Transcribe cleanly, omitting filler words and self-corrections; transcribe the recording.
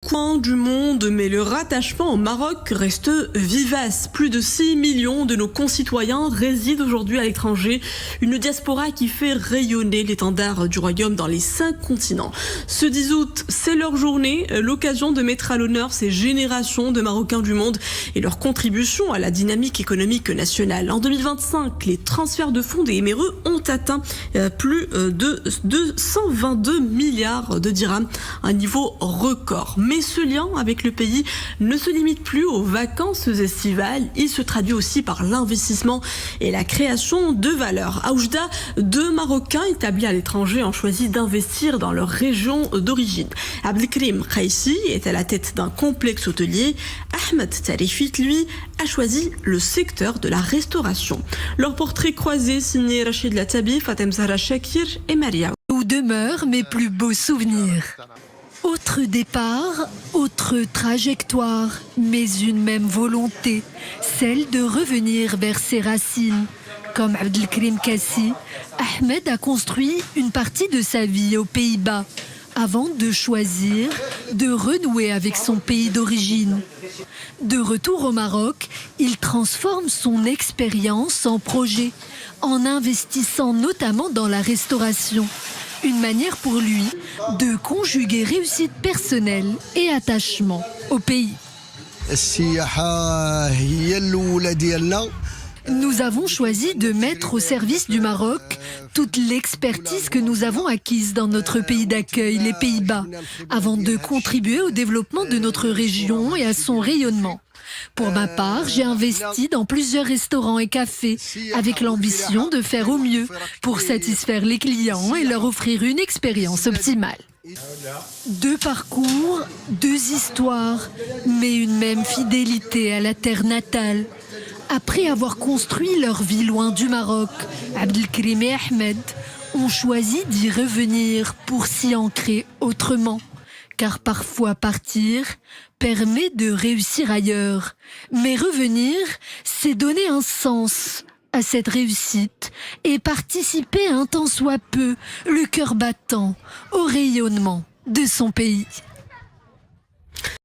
Coin du monde, mais le rattachement au Maroc reste vivace. Plus de 6 millions de nos concitoyens résident aujourd'hui à l'étranger. Une diaspora qui fait rayonner l'étendard du royaume dans les 5 continents. Ce 10 août, c'est leur journée, l'occasion de mettre à l'honneur ces générations de Marocains du monde et leur contribution à la dynamique économique nationale. En 2025, les transferts de fonds des MRE ont atteint plus de 122 milliards de dirhams, un niveau record. Mais ce lien avec le pays ne se limite plus aux vacances estivales, il se traduit aussi par l'investissement et la création de valeur. À Oujda, 2 Marocains établis à l'étranger ont choisi d'investir dans leur région d'origine. Abdelkrim Khaïsi est à la tête d'un complexe hôtelier. Ahmed Tarifit, lui, a choisi le secteur de la restauration. Leur portrait croisé signé Rachid Latabi, Fatem Zahra Shakir et Maria. Où demeurent mes plus beaux souvenirs. Autre départ, autre trajectoire, mais une même volonté, celle de revenir vers ses racines. Comme Abdelkrim Kassi, Ahmed a construit une partie de sa vie aux Pays-Bas, avant de choisir de renouer avec son pays d'origine. De retour au Maroc, il transforme son expérience en projet, en investissant notamment dans la restauration. Une manière pour lui de conjuguer réussite personnelle et attachement au pays. Nous avons choisi de mettre au service du Maroc toute l'expertise que nous avons acquise dans notre pays d'accueil, les Pays-Bas, avant de contribuer au développement de notre région et à son rayonnement. Pour ma part, j'ai investi dans plusieurs restaurants et cafés avec l'ambition de faire au mieux pour satisfaire les clients et leur offrir une expérience optimale. 2 parcours, 2 histoires, mais une même fidélité à la terre natale. Après avoir construit leur vie loin du Maroc, Abdelkrim et Ahmed ont choisi d'y revenir pour s'y ancrer autrement. Car parfois partir permet de réussir ailleurs. Mais revenir, c'est donner un sens à cette réussite et participer un tant soit peu, le cœur battant, au rayonnement de son pays.